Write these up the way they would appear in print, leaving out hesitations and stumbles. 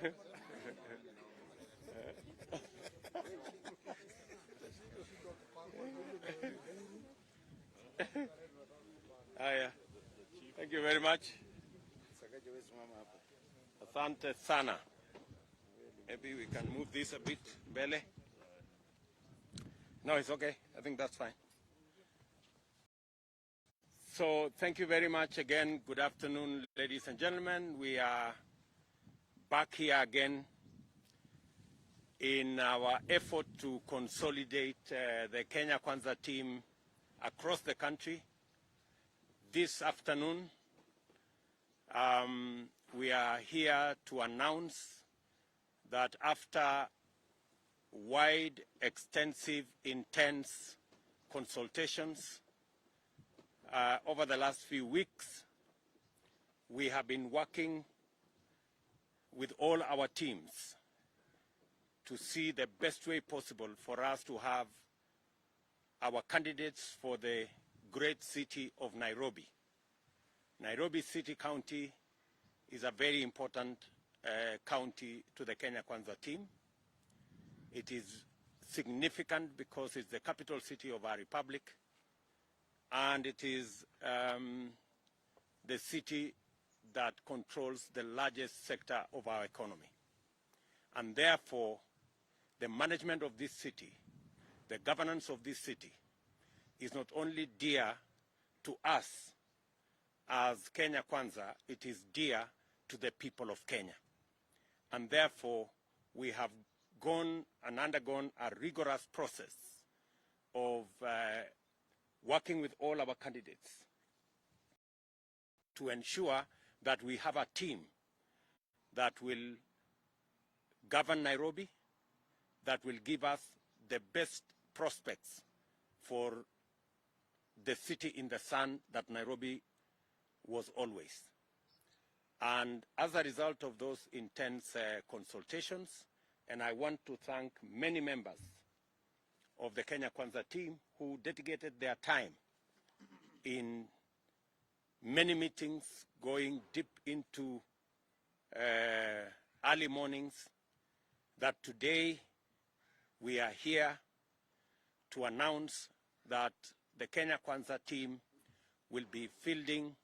Thank you very much. Asante sana. Maybe we can move this a bit, Bele. No, it's okay. I think that's fine. So thank you very much again. Good afternoon, ladies and gentlemen. We are back here again in our effort to consolidate the Kenya Kwanza team across the country. This afternoon, we are here to announce that after wide, extensive, intense consultations over the last few weeks, we have been working with all our teams to see the best way possible for us to have our candidates for the great city of Nairobi. Nairobi City County is a very important county to the Kenya Kwanza team. It is significant because it's the capital city of our republic, and it is the city that controls the largest sector of our economy. And therefore, the management of this city, the governance of this city, is not only dear to us as Kenya Kwanza, it is dear to the people of Kenya. And therefore, we have gone and undergone a rigorous process of working with all our candidates to ensure that we have a team that will govern Nairobi, that will give us the best prospects for the city in the sun that Nairobi was always. And as a result of those intense consultations, and I want to thank many members of the Kenya Kwanza team who dedicated their time in many meetings, going deep into early mornings, that today we are here to announce that the Kenya Kwanza team will be fielding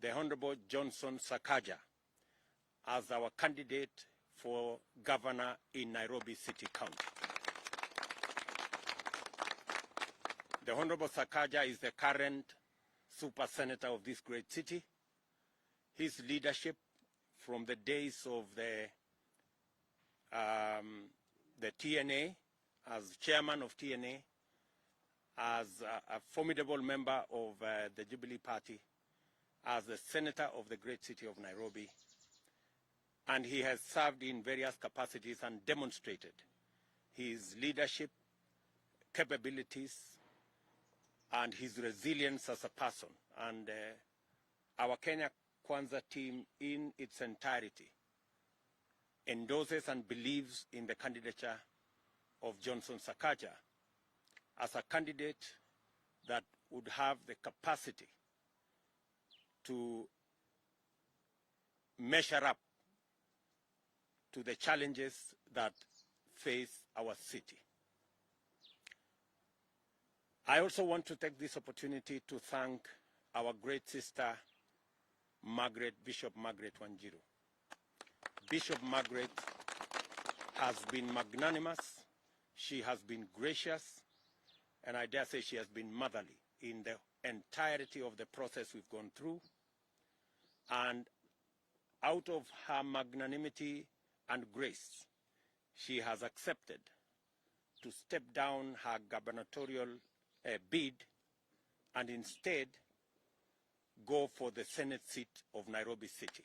the Honorable Johnson Sakaja as our candidate for governor in Nairobi City County. The Honorable Sakaja is the current super senator of this great city. His leadership from the days of the TNA, as chairman of TNA, as a formidable member of the Jubilee Party, as the senator of the great city of Nairobi, and he has served in various capacities and demonstrated his leadership capabilities and his resilience as a person. And our Kenya Kwanza team in its entirety endorses and believes in the candidature of Johnson Sakaja as a candidate that would have the capacity to measure up to the challenges that face our city. I also want to take this opportunity to thank our great sister, Bishop Margaret Wanjiru. Bishop Margaret has been magnanimous, she has been gracious, and I dare say she has been motherly in the entirety of the process we've gone through. And out of her magnanimity and grace, she has accepted to step down her gubernatorial bid and instead go for the Senate seat of Nairobi City.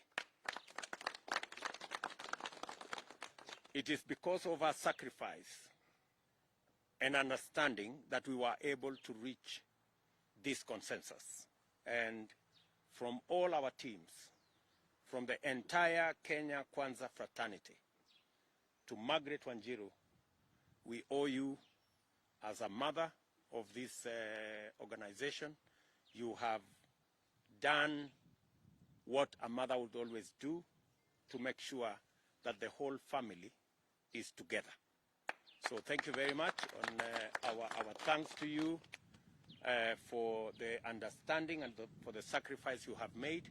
It is because of her sacrifice and understanding that we were able to reach this consensus. And from all our teams, from the entire Kenya Kwanza fraternity to Margaret Wanjiru, we owe you as a mother of this organization. You have done what a mother would always do to make sure that the whole family is together. So thank you very much. Our thanks to you for the understanding and for the sacrifice you have made,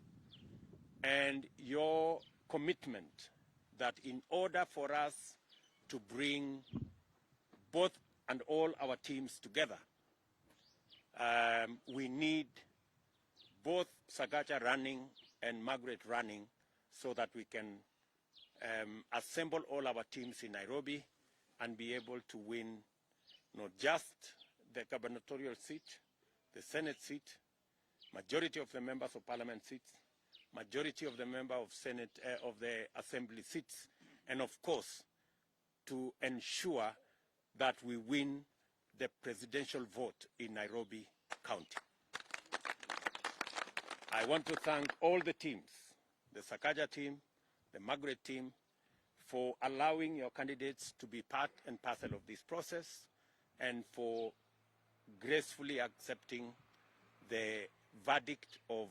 and your commitment that in order for us to bring both and all our teams together, we need both Sakaja running and Margaret running so that we can assemble all our teams in Nairobi and be able to win not just the gubernatorial seat, the Senate seat, majority of the members of parliament seats, majority of the member of Senate of the assembly seats, and of course to ensure that we win the presidential vote in Nairobi County. I want to thank all the teams, the Sakaja team, the Margaret team, for allowing your candidates to be part and parcel of this process and for gracefully accepting the verdict of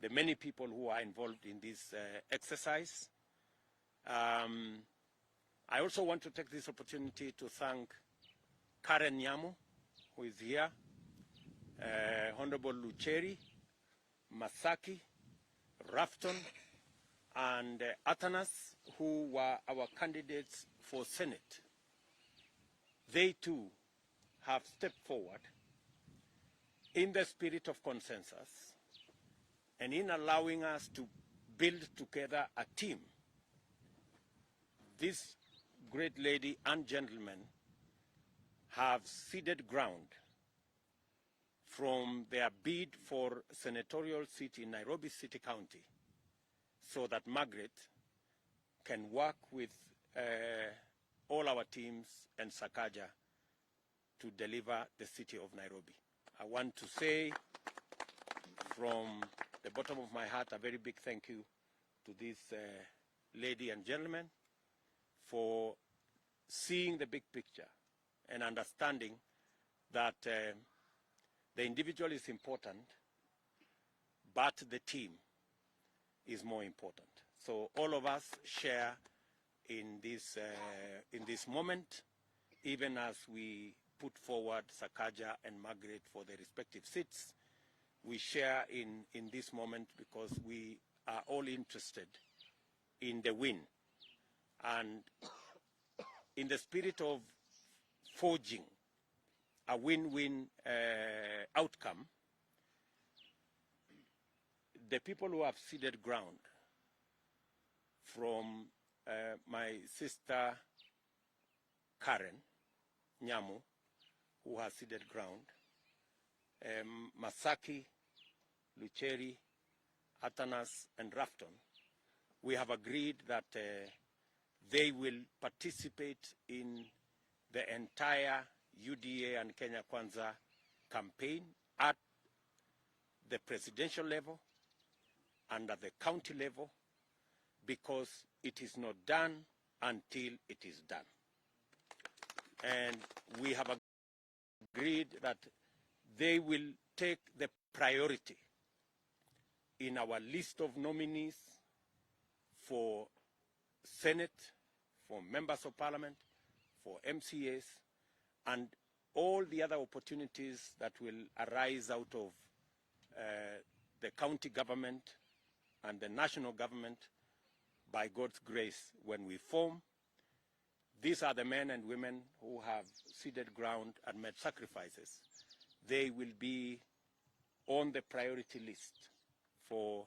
the many people who are involved in this exercise. I also want to take this opportunity to thank Karen Nyamu, who is here, Honorable Lucheri, Masaki, Rafton, and Atanas, who were our candidates for Senate. They too have stepped forward in the spirit of consensus and in allowing us to build together a team. This great lady and gentleman have ceded ground from their bid for senatorial seat in Nairobi City County so that Margaret can work with all our teams and Sakaja to deliver the city of Nairobi. I want to say from the bottom of my heart a very big thank you to this lady and gentleman for seeing the big picture and understanding that the individual is important, but the team is more important. So all of us share in this moment, even as we put forward Sakaja and Margaret for their respective seats. We share in this moment because we are all interested in the win. And in the spirit of forging a win-win outcome, the people who have ceded ground, from my sister Karen Nyamu, who has ceded ground, Masaki, Lucheri, Atanas, and Rafton, we have agreed that they will participate in the entire UDA and Kenya Kwanza campaign at the presidential level and at the county level, because it is not done until it is done. And we have agreed that they will take the priority in our list of nominees for Senate, for members of parliament, for MCAs, and all the other opportunities that will arise out of the county government and the national government by God's grace when we form. These are the men and women who have ceded ground and made sacrifices. They will be on the priority list for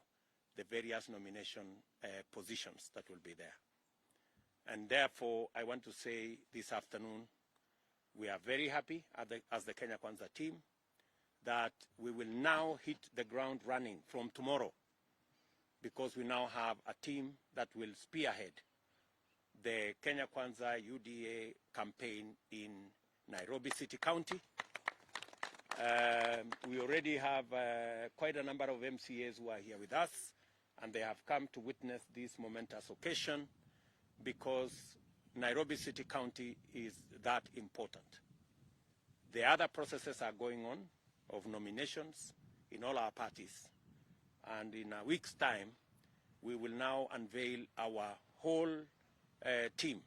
the various nomination positions that will be there. And therefore, I want to say this afternoon, we are very happy as the Kenya Kwanza team that we will now hit the ground running from tomorrow, because we now have a team that will spearhead the Kenya Kwanza UDA campaign in Nairobi City County. We already have quite a number of MCAs who are here with us, and they have come to witness this momentous occasion because Nairobi City County is that important. The other processes are going on of nominations in all our parties, and in a week's time, we will now unveil our whole team.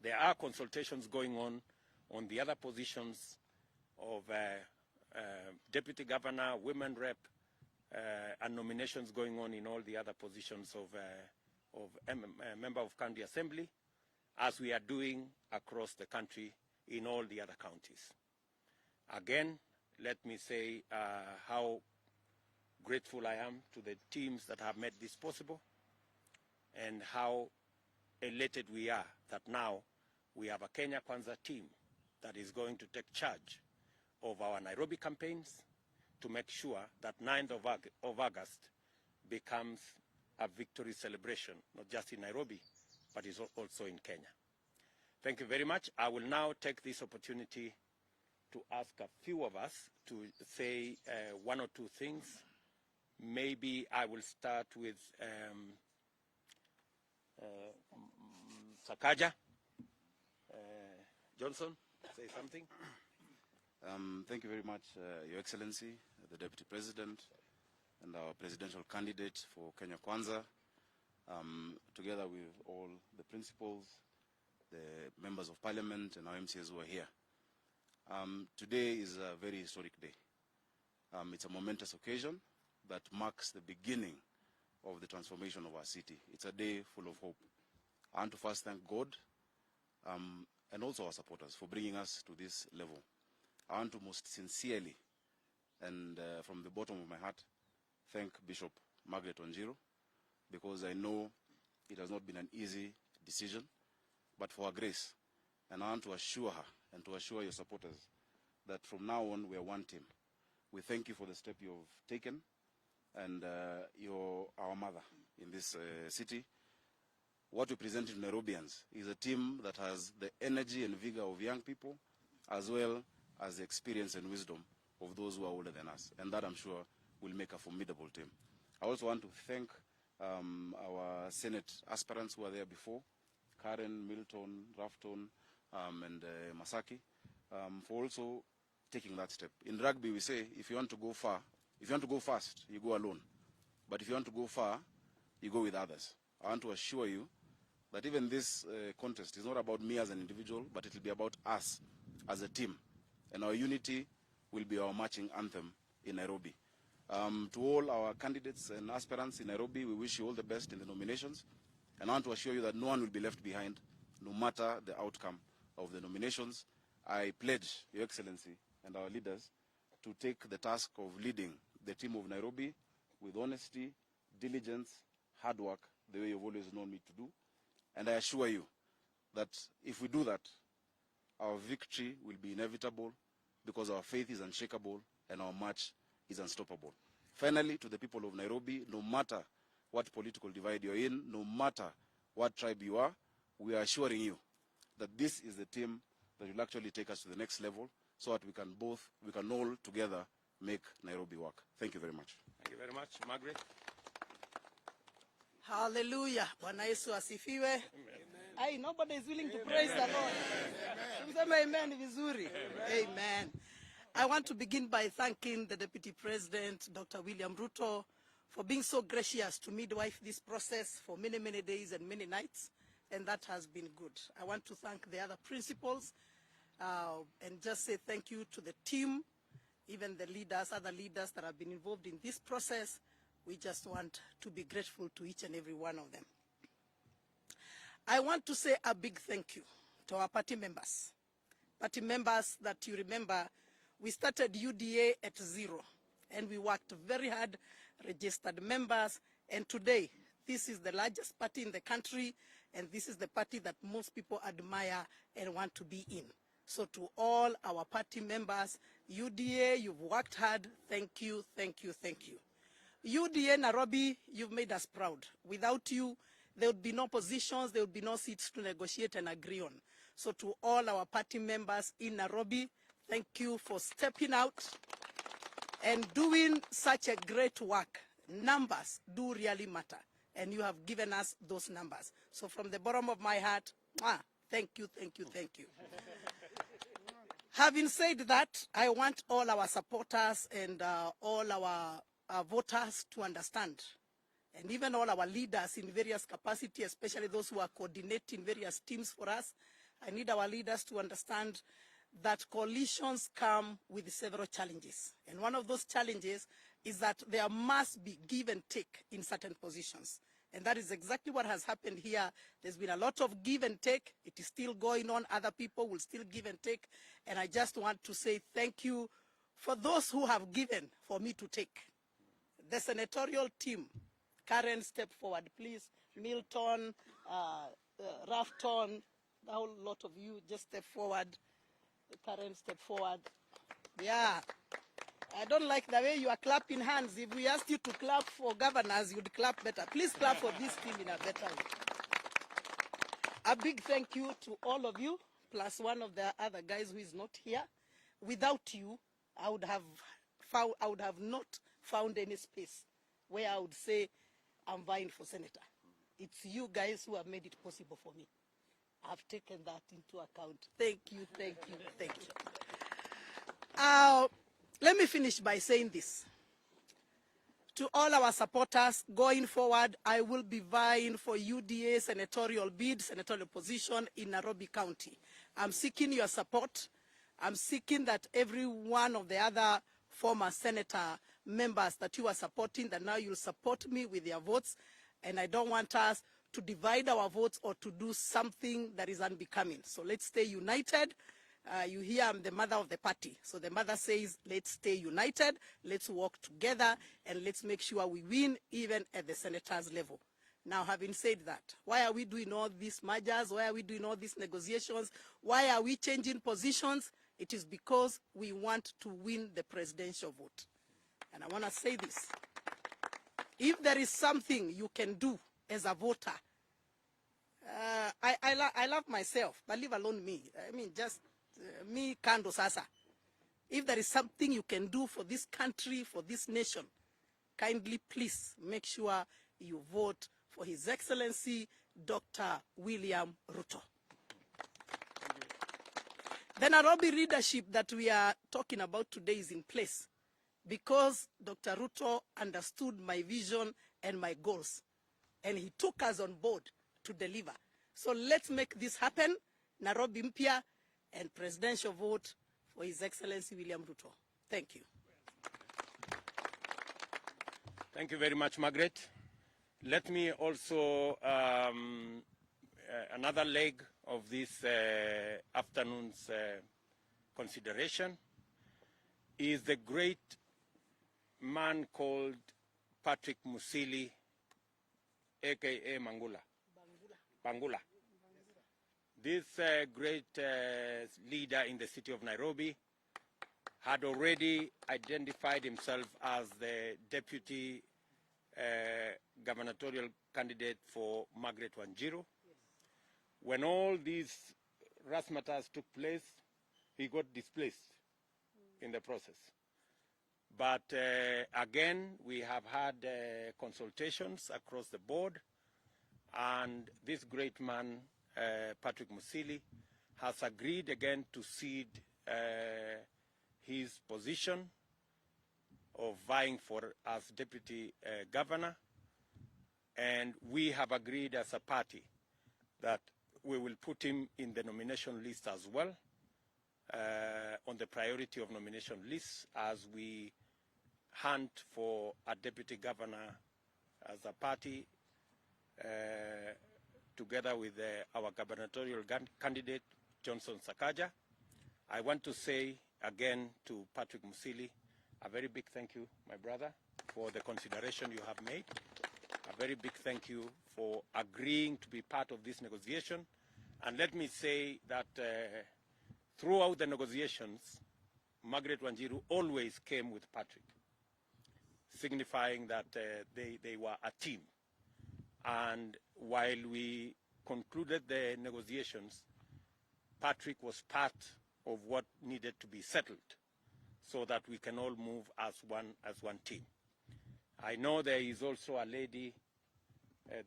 There are consultations going on the other positions of deputy governor, women rep, and nominations going on in all the other positions of member of county assembly, as we are doing across the country in all the other counties. Again, let me say how grateful I am to the teams that have made this possible, and how elated we are that now we have a Kenya Kwanza team that is going to take charge of our Nairobi campaigns to make sure that 9th of August becomes a victory celebration, not just in Nairobi, but is also in Kenya. Thank you very much. I will now take this opportunity to ask a few of us to say one or two things. Maybe I will start with Sakaja. Johnson, say something. Thank you very much, Your Excellency, the Deputy President, and our presidential candidate for Kenya Kwanza, together with all the principals, the members of parliament, and our MCAs who are here. Today is a very historic day. It's a momentous occasion that marks the beginning of the transformation of our city. It's a day full of hope. I want to first thank God and also our supporters for bringing us to this level. I want to most sincerely and from the bottom of my heart thank Bishop Margaret Wanjiru, because I know it has not been an easy decision, but for her grace. And I want to assure her and to assure your supporters that from now on we are one team. We thank you for the step you have taken, and you're our mother in this city. What we present to Nairobians is a team that has the energy and vigor of young people, as well as the experience and wisdom of those who are older than us. And that, I'm sure, will make a formidable team. I also want to thank our Senate aspirants who were there before, Karen, Milton, Rafton, and Masaki, for also taking that step. In rugby, we say, if you want to go far, if you want to go fast, you go alone. But if you want to go far, you go with others. I want to assure you that even this contest is not about me as an individual, but it will be about us as a team. And our unity will be our marching anthem in Nairobi. To all our candidates and aspirants in Nairobi, we wish you all the best in the nominations. And I want to assure you that no one will be left behind, no matter the outcome of the nominations. I pledge, Your Excellency, and our leaders to take the task of leading the team of Nairobi with honesty, diligence, hard work, the way you've always known me to do. And I assure you that if we do that, our victory will be inevitable, because our faith is unshakable and our march is unstoppable. Finally, to the people of Nairobi, no matter what political divide you're in, no matter what tribe you are, we are assuring you that this is the team that will actually take us to the next level, so that we can all together make Nairobi work. Thank you very much. Thank you very much. Margaret. Hallelujah. Bwana Yesu asifiwe. Hey, nobody is willing to praise the Lord. Tumseme amen vizuri. Amen. I want to begin by thanking the Deputy President, Dr. William Ruto, for being so gracious to midwife this process for many, many days and many nights, and that has been good. I want to thank the other principals and just say thank you to the team, even the leaders, other leaders that have been involved in this process. We just want to be grateful to each and every one of them. I want to say a big thank you to our party members. Party members that you remember, we started UDA at 0, and we worked very hard, registered members, and today, this is the largest party in the country, and this is the party that most people admire and want to be in. So to all our party members, UDA, you've worked hard. Thank you, thank you, thank you. UDA Nairobi, you've made us proud. Without you, there would be no positions, there would be no seats to negotiate and agree on. So to all our party members in Nairobi, thank you for stepping out and doing such a great work. Numbers do really matter, and you have given us those numbers. So from the bottom of my heart, thank you, thank you, thank you. Having said that, I want all our supporters and all our voters to understand and even all our leaders in various capacity, especially those who are coordinating various teams for us. I need our leaders to understand that coalitions come with several challenges. And one of those challenges is that there must be give and take in certain positions. And that is exactly what has happened here. There's been a lot of give and take. It is still going on. Other people will still give and take. And I just want to say thank you for those who have given for me to take. The senatorial team, Karen, step forward, please. Milton, Rafton, a whole lot of you, just step forward. Karen, step forward. Yeah. I don't like the way you are clapping hands. If we asked you to clap for governors, you'd clap better. Please clap for this team in a better way. A big thank you to all of you, plus one of the other guys who is not here. Without you, I would have not found any space where I would say I'm vying for senator. It's you guys who have made it possible for me. I've taken that into account. Thank you, thank you, thank you. Let me finish by saying this. To all our supporters, going forward, I will be vying for UDA senatorial bid, senatorial position in Nairobi County. I'm seeking your support. I'm seeking that every one of the other former senator members that you are supporting, that now you'll support me with your votes. And I don't want us to divide our votes or to do something that is unbecoming. So let's stay united. You hear I'm the mother of the party. So the mother says, let's stay united, let's work together, and let's make sure we win even at the senators level. Now, having said that, why are we doing all these mergers? Why are we doing all these negotiations? Why are we changing positions? It is because we want to win the presidential vote. And I want to say this. If there is something you can do as a voter, I love myself, but leave alone me. I mean, just me kando sasa. If there is something you can do for this country, for this nation, kindly please make sure you vote for His Excellency Dr. William Ruto. The Nairobi leadership that we are talking about today is in place because Dr. Ruto understood my vision and my goals, and he took us on board to deliver. So let's make this happen. Nairobi Mpya and presidential vote for His Excellency William Ruto. Thank you. Thank you very much, Margaret. Let me also, another leg of this afternoon's consideration is the great man called Patrick Musili, aka Bangula. This great leader in the city of Nairobi had already identified himself as the deputy gubernatorial candidate for Margaret Wanjiru. When all these razzmatazz took place, he got displaced in the process. But again, we have had consultations across the board, and this great man, Patrick Musili, has agreed again to cede his position of vying for as deputy governor, and we have agreed as a party that we will put him in the nomination list as well, on the priority of nomination list as we hunt for a deputy governor as a party, together with our gubernatorial candidate, Johnson Sakaja. I want to say again to Patrick Musili, a very big thank you, my brother, for the consideration you have made. A very big thank you for agreeing to be part of this negotiation. And let me say that throughout the negotiations, Margaret Wanjiru always came with Patrick, signifying that they were a team. And while we concluded the negotiations, Patrick was part of what needed to be settled so that we can all move as one team. I know there is also a lady,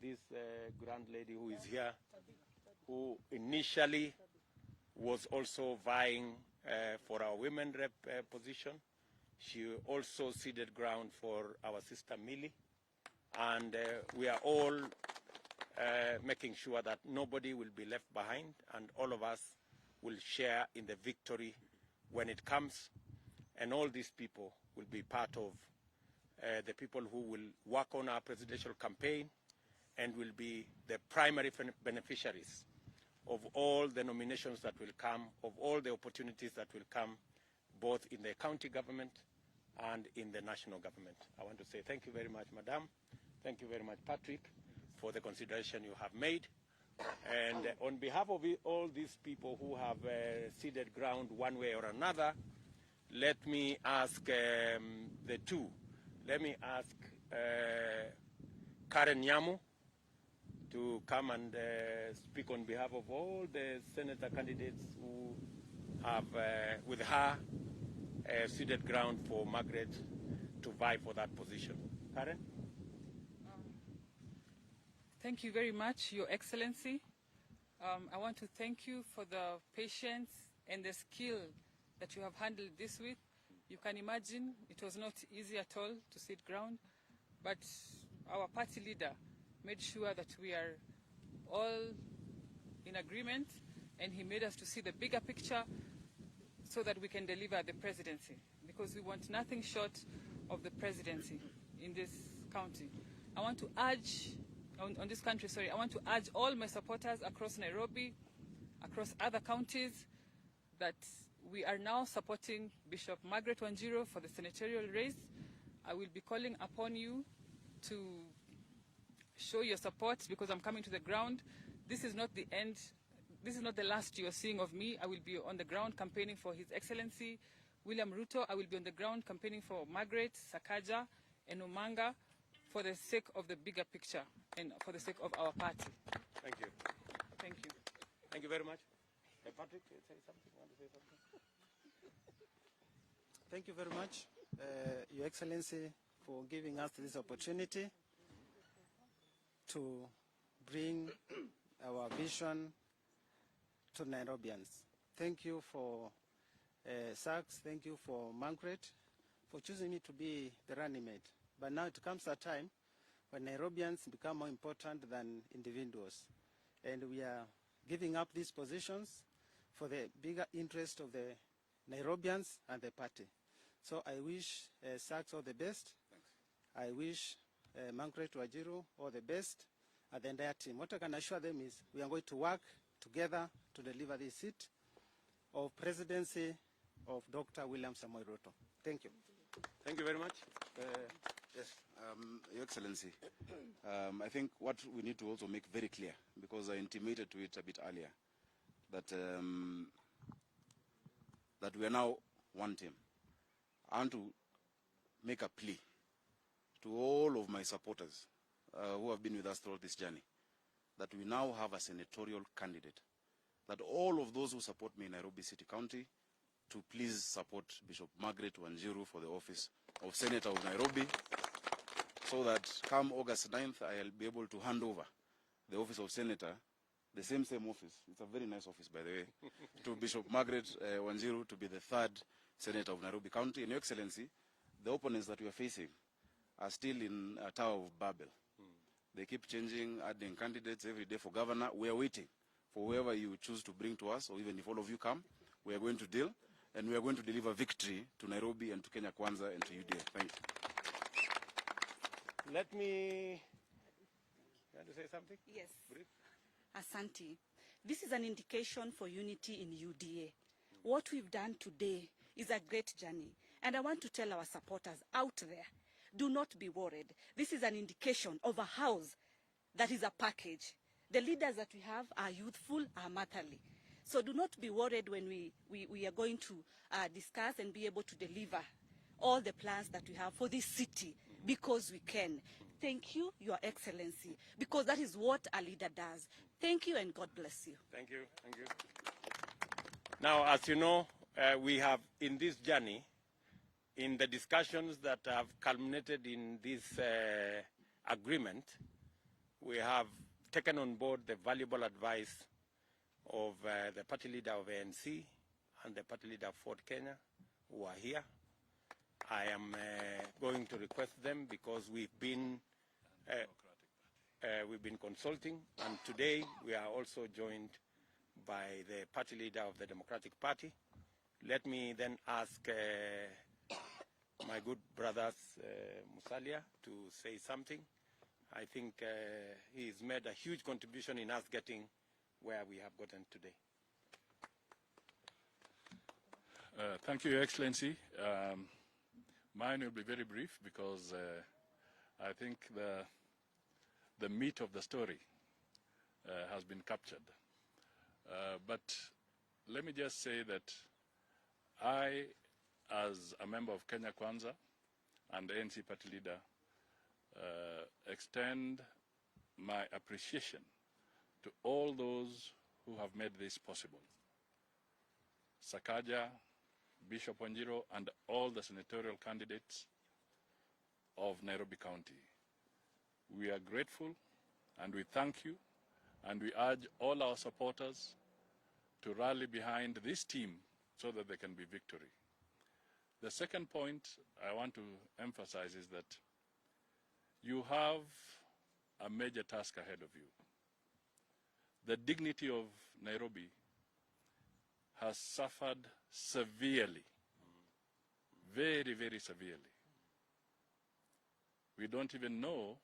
this grand lady who is here, who initially was also vying for our women rep position. She also ceded ground for our sister Millie, and we are all making sure that nobody will be left behind, and all of us will share in the victory when it comes, and all these people will be part of the people who will work on our presidential campaign and will be the primary beneficiaries of all the nominations that will come, of all the opportunities that will come, both in the county government and in the national government. I want to say thank you very much, Madam. Thank you very much, Patrick, for the consideration you have made. And on behalf of all these people who have ceded ground one way or another, let me ask the two. Let me ask Karen Nyamu to come and speak on behalf of all the senator candidates who have, with her, ceded ground for Margaret to vie for that position. Karen? Thank you very much, Your Excellency. I want to thank you for the patience and the skill that you have handled this with. You can imagine it was not easy at all to cede ground, but our party leader made sure that we are all in agreement, and he made us to see the bigger picture so that we can deliver the presidency, because we want nothing short of the presidency in this county. I want to urge, on this country, sorry, I want to urge all my supporters across Nairobi, across other counties, that we are now supporting Bishop Margaret Wanjiru for the senatorial race. I will be calling upon you to show your support, because I'm coming to the ground. This is not the end. This is not the last you are seeing of me. I will be on the ground campaigning for His Excellency William Ruto. I will be on the ground campaigning for Margaret, Sakaja, and Umanga, for the sake of the bigger picture and for the sake of our party. Thank you. Thank you. Thank you very much. Patrick, say something. Want to say something? Thank you very much, Your Excellency, for giving us this opportunity to bring our vision to Nairobians. Thank you for Sachs, thank you for Margaret for choosing me to be the running mate. But now it comes a time when Nairobians become more important than individuals. And we are giving up these positions for the bigger interest of the Nairobians and the party. So I wish Sachs all the best. Thanks. I wish Margaret Wanjiru all the best, and the entire team. What I can assure them is we are going to work together to deliver the seat of presidency of Dr. William Samoei Ruto. Thank you. Thank you very much. Yes, Your Excellency, I think what we need to also make very clear, because I intimated to it a bit earlier, that that we are now one team. I want to make a plea to all of my supporters who have been with us throughout this journey, that we now have a senatorial candidate, that all of those who support me in Nairobi City County to please support Bishop Margaret Wanjiru for the office of Senator of Nairobi, so that come August 9th, I'll be able to hand over the office of Senator, the same office, it's a very nice office by the way, to Bishop Margaret Wanjiru to be the third Senator of Nairobi County. And Your Excellency, the opponents that we are facing are still in a Tower of Babel. They keep changing, adding candidates every day for governor. We are waiting for whoever you choose to bring to us, or even if all of you come, we are going to deal, and we are going to deliver victory to Nairobi and to Kenya Kwanza and to UDA. Thank you. Let me... You want to say something? Yes. Brief? Asante. This is an indication for unity in UDA. What we've done today is a great journey. And I want to tell our supporters out there, do not be worried. This is an indication of a house that is a package. The leaders that we have are youthful, are motherly. So do not be worried when we are going to discuss and be able to deliver all the plans that we have for this city, because we can. Thank you, Your Excellency, because that is what a leader does. Thank you, and God bless you. Thank you. Thank you. Now, as you know, we have, in this journey, in the discussions that have culminated in this agreement, we have taken on board the valuable advice of the party leader of ANC and the party leader of Ford Kenya, who are here. I am going to request them, because we've been We've been consulting, and today we are also joined by the party leader of the Democratic Party. Let me then ask my good brothers Musalia to say something. I think he's made a huge contribution in us getting where we have gotten today. Thank you, Your Excellency. Mine will be very brief because I think the meat of the story has been captured. But let me just say that I, as a member of Kenya Kwanza and the ANC party leader, extend my appreciation to all those who have made this possible. Sakaja, Bishop Wanjiro, and all the senatorial candidates of Nairobi County. We are grateful and we thank you, and we urge all our supporters to rally behind this team so that there can be victory. The second point I want to emphasize is that you have a major task ahead of you. The dignity of Nairobi has suffered severely, very, very severely. We don't even know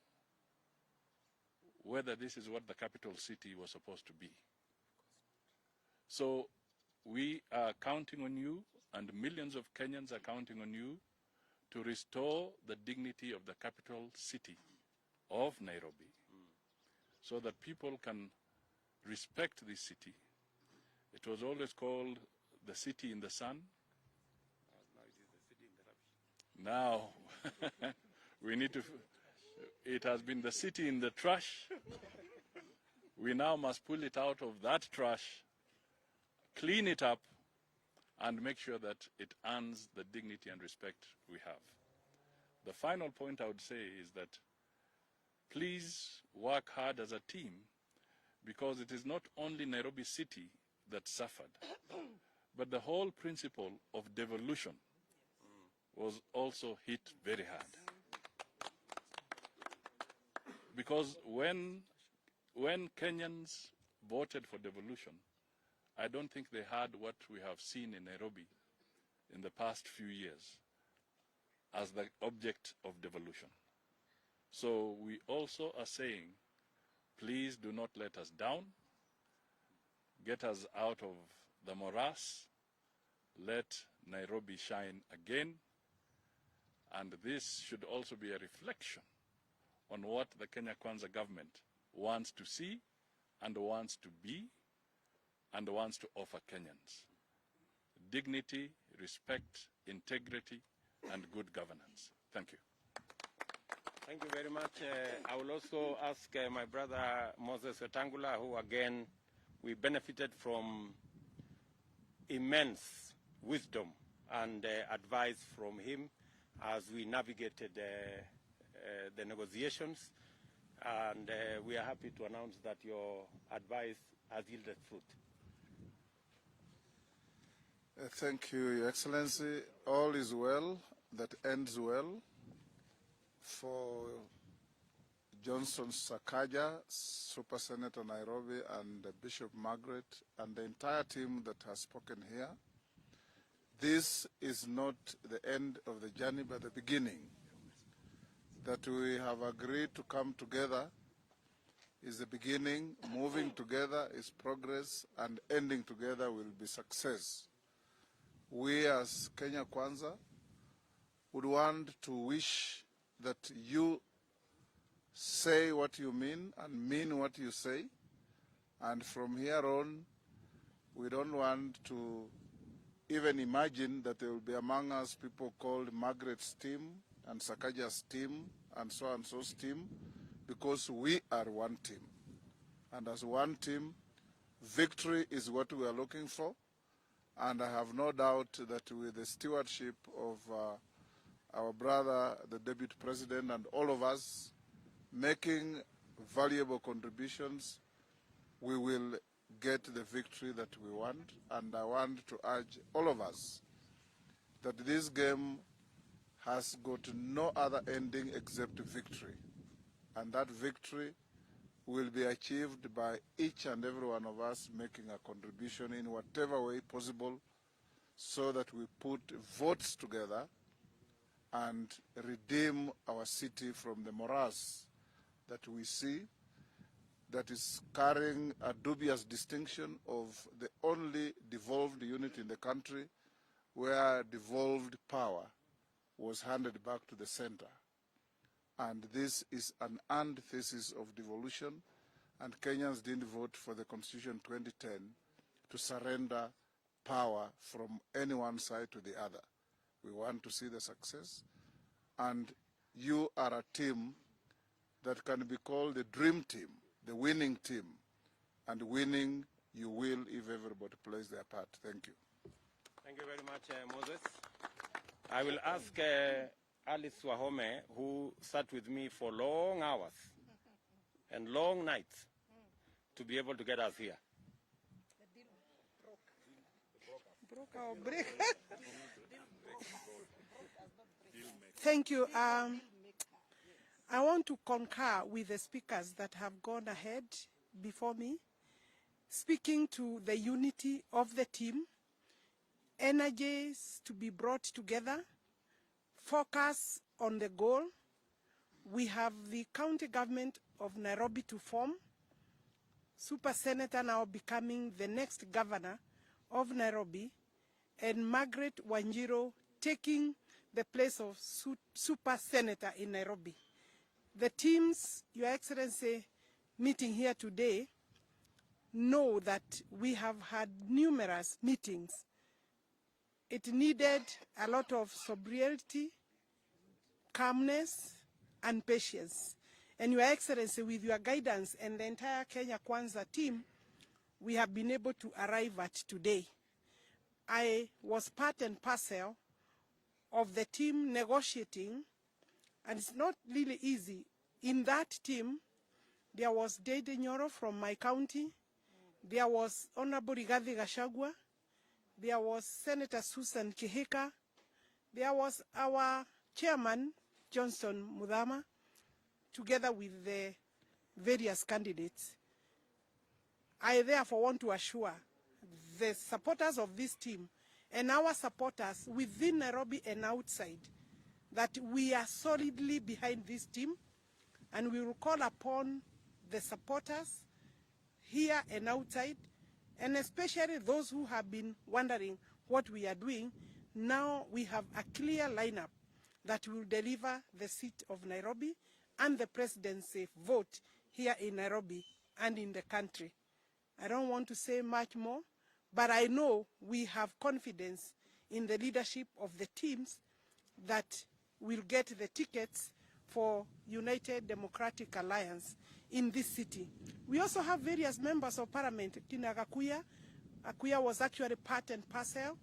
whether this is what the capital city was supposed to be. So we are counting on you, and millions of Kenyans are counting on you to restore the dignity of the capital city of Nairobi, so that people can respect this city. It was always called the city in the sun. Now we need to, it has been the city in the trash. We now must pull it out of that trash, clean it up, and make sure that it earns the dignity and respect we have. The final point I would say is that please work hard as a team, because it is not only Nairobi City that suffered, but the whole principle of devolution was also hit very hard. Because when Kenyans voted for devolution, I don't think they had what we have seen in Nairobi in the past few years as the object of devolution. So we also are saying, please do not let us down. Get us out of the morass. Let Nairobi shine again. And this should also be a reflection on what the Kenya Kwanza government wants to see and wants to be and wants to offer Kenyans. Dignity, respect, integrity, and good governance. Thank you. Thank you very much. I will also ask my brother Moses Wetangula, who again, we benefited from immense wisdom and advice from him as we navigated the negotiations. And we are happy to announce that your advice has yielded fruit. Thank you, Your Excellency. All is well that ends well. For Johnson Sakaja, Super Senator Nairobi, and Bishop Margaret, and the entire team that has spoken here, this is not the end of the journey, but the beginning. That we have agreed to come together is the beginning. Moving together is progress, and ending together will be success. We as Kenya Kwanza would want to wish that you say what you mean and mean what you say. And from here on, we don't want to even imagine that there will be among us people called Margaret's team and Sakaja's team and so and so's team, because we are one team. And as one team, victory is what we are looking for. And I have no doubt that with the stewardship of our brother, the Deputy President, and all of us making valuable contributions, we will get the victory that we want. And I want to urge all of us that this game has got no other ending except victory. and that victory will be achieved by each and every one of us making a contribution in whatever way possible, so that we put votes together and redeem our city from the morass that we see, that is carrying a dubious distinction of the only devolved unit in the country where devolved power was handed back to the center. And this is an antithesis of devolution, and Kenyans didn't vote for the Constitution 2010 to surrender power from any one side to the other. We want to see the success, and you are a team that can be called the dream team, the winning team, and winning you will if everybody plays their part. Thank you. Thank you very much, Moses. I will ask Alice Wahome, who sat with me for long hours and long nights, to be able to get us here. Thank you. I want to concur with the speakers that have gone ahead before me, speaking to the unity of the team, energies to be brought together, focus on the goal. We have the county government of Nairobi to form, Super Senator now becoming the next governor of Nairobi, and Margaret Wanjiru taking the place of Super Senator in Nairobi. The teams, Your Excellency, meeting here today know that we have had numerous meetings. It needed a lot of sobriety, calmness, and patience. And Your Excellency, with your guidance and the entire Kenya Kwanza team, we have been able to arrive at today. I was part and parcel of the team negotiating, and it's not really easy. In that team, there was Dede Nyoro from my county, there was Honorable Rigathi Gachagua, there was Senator Susan Kihika, there was our chairman, Johnson Muthama, together with the various candidates. I therefore want to assure the supporters of this team and our supporters within Nairobi and outside that we are solidly behind this team, and we will call upon the supporters here and outside, and especially those who have been wondering what we are doing. Now we have a clear lineup that will deliver the seat of Nairobi and the presidency vote here in Nairobi and in the country. I don't want to say much more, but I know we have confidence in the leadership of the teams that will get the tickets for United Democratic Alliance in this city. We also have various members of parliament. Tina Akuya was actually part and parcel.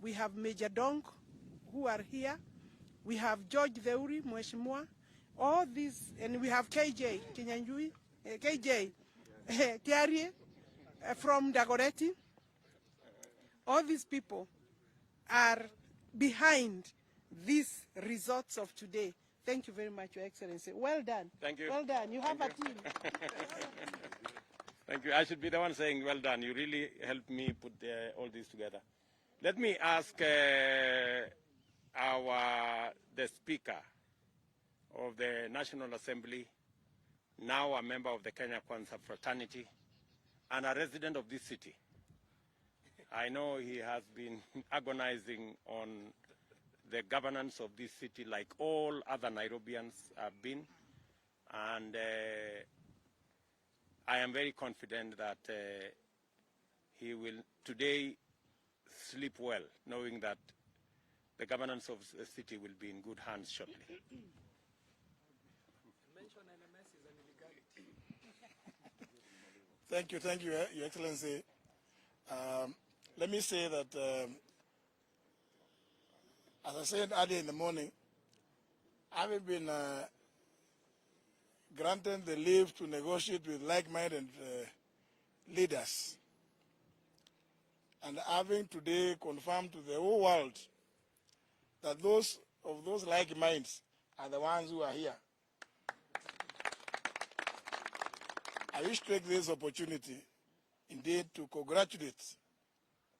We have Major Dong, who are here. We have George Theuri, Mheshimiwa. All these, and we have KJ, Kinyanjui, KJ, Tiarie from Dagoretti. All these people are behind these results of today. Thank you very much, Your Excellency. Well done. Thank you. Well done. You have a team. Thank you. I should be the one saying well done. You really helped me put all this together. Let me ask the Speaker of the National Assembly, now a member of the Kenya Kwanza fraternity, and a resident of this city. I know he has been agonizing on the governance of this city like all other Nairobians have been. And I am very confident that he will today sleep well, knowing that the governance of the city will be in good hands shortly. Thank you, Your Excellency. Let me say that, as I said earlier in the morning, having been granted the leave to negotiate with like-minded leaders, and having today confirmed to the whole world that those of those like minds are the ones who are here. I wish to take this opportunity indeed to congratulate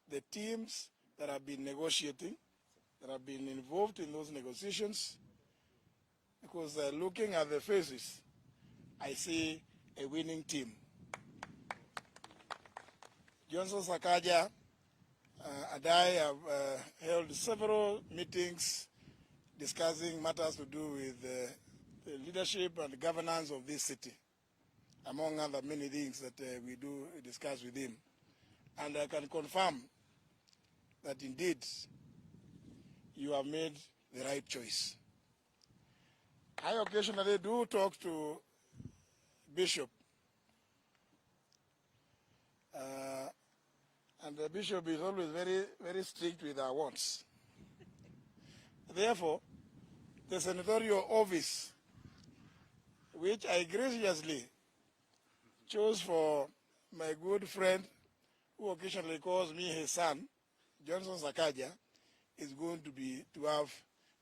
the teams that have been negotiating, that have been involved in those negotiations, because looking at the faces, I see a winning team. Johnson Sakaja and I have held several meetings discussing matters to do with the leadership and governance of this city, among other many things that we do discuss with him. And I can confirm that indeed you have made the right choice. I occasionally do talk to Bishop, and the Bishop is always very, very strict with our wants. Therefore, the senatorial office, which I graciously chose for my good friend, who occasionally calls me his son, Johnson Sakaja, is going to have,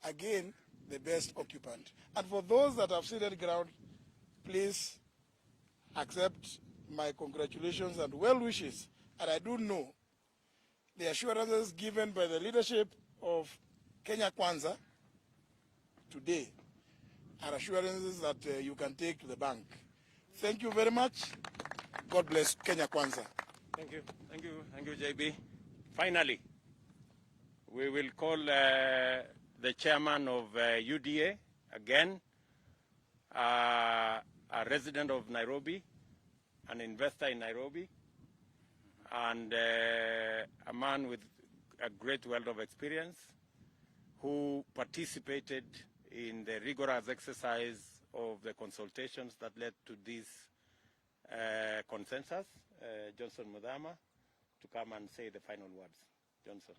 again, the best occupant. And for those that have ceded ground, please accept my congratulations and well wishes. And I do know the assurances given by the leadership of Kenya Kwanza today are assurances that you can take to the bank. Thank you very much. God bless Kenya Kwanza. Thank you. Thank you. Thank you, JB. Finally, we will call the chairman of UDA, again, a resident of Nairobi, an investor in Nairobi, and a man with a great wealth of experience who participated in the rigorous exercise of the consultations that led to this consensus, Johnson Mudhama, to come and say the final words. Johnson.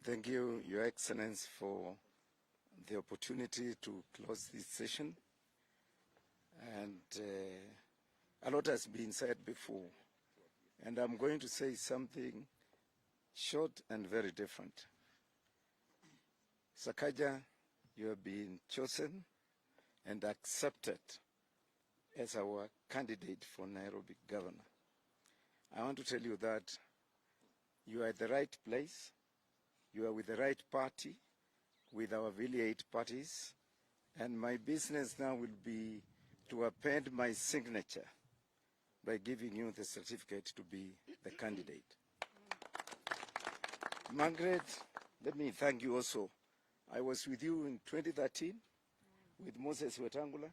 Thank you, Your Excellency, for the opportunity to close this session. And a lot has been said before, and I'm going to say something short and very different. Sakaja, you have been chosen and accepted as our candidate for Nairobi governor. I want to tell you that you are at the right place, you are with the right party, with our affiliate parties, and my business now will be to append my signature by giving you the certificate to be the candidate. Margaret, let me thank you also. I was with you in 2013 with Moses Wetangula.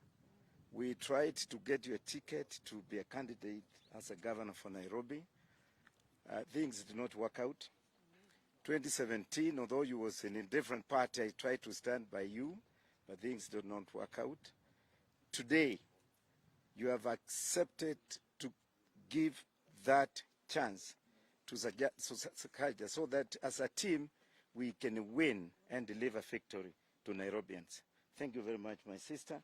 We tried to get you a ticket to be a candidate as a governor for Nairobi. Things did not work out. 2017, although you was in a different party, I tried to stand by you, but things did not work out. Today, you have accepted to give that chance to Sakaja so that as a team, we can win and deliver victory to Nairobians. Thank you very much, my sister,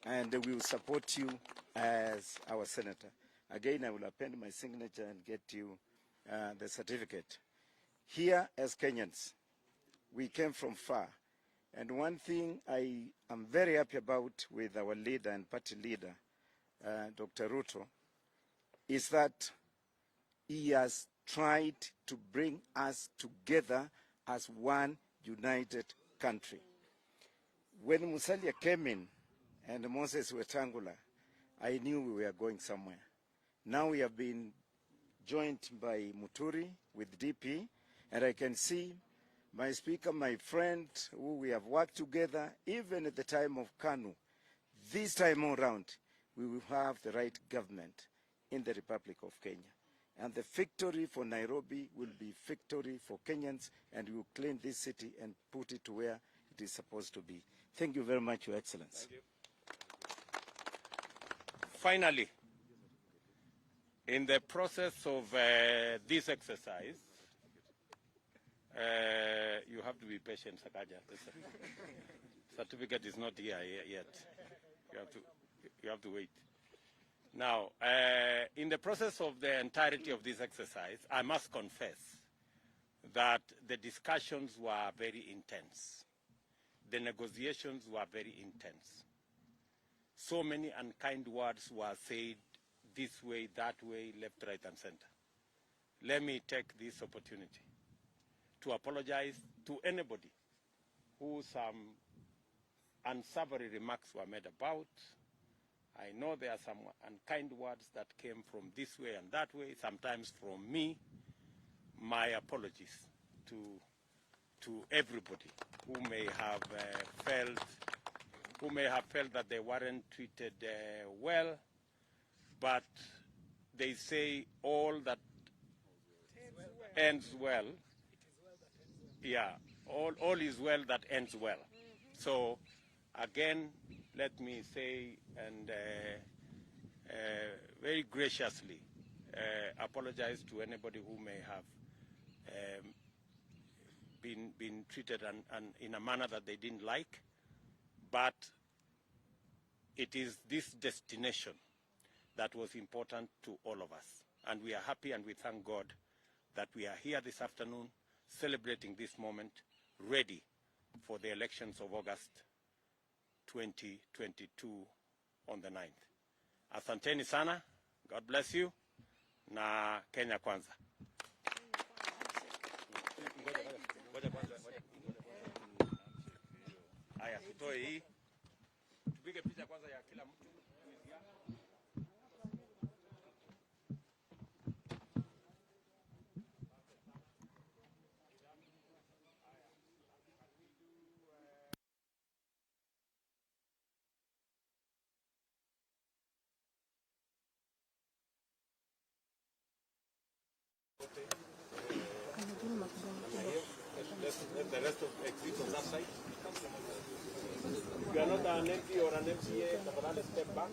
and we will support you as our senator. Again, I will append my signature and get you the certificate. Here, as Kenyans, we came from far, and one thing I am very happy about with our leader and party leader, Dr. Ruto, is that he has tried to bring us together as one united country. When Musalia came in and Moses Wetangula, I knew we were going somewhere. Now we have been joined by Muturi with DP, and I can see my speaker, my friend, who we have worked together, even at the time of KANU. This time around, we will have the right government in the Republic of Kenya. And the victory for Nairobi will be victory for Kenyans, and we will clean this city and put it to where it is supposed to be. Thank you very much, Your Excellency. Thank you. Finally, in the process of this exercise, you have to be patient, Sakaja. The certificate is not here yet. You have to wait. Now, in the process of the entirety of this exercise, I must confess that the discussions were very intense. the negotiations were very intense. So many unkind words were said this way, that way, left, right, and center. Let me take this opportunity to apologize to anybody who some unsavory remarks were made about. I know there are some unkind words that came from this way and that way, sometimes from me. My apologies to everybody who may have felt that they weren't treated well, but they say all that ends well. Yeah, all is well that ends well. So again, let me say and very graciously apologize to anybody who may have been treated and in a manner that they didn't like, but it is this destination that was important to all of us. And we are happy and we thank God that we are here this afternoon celebrating this moment, ready for the elections of August 2022 on the 9th. Asanteni sana, God bless you, na Kenya Kwanza. Haya, tutoe hii. Tupige picha kwanza ya kila mtu. Let the rest of exit on that side. If you are not an MP or an MCA, step back.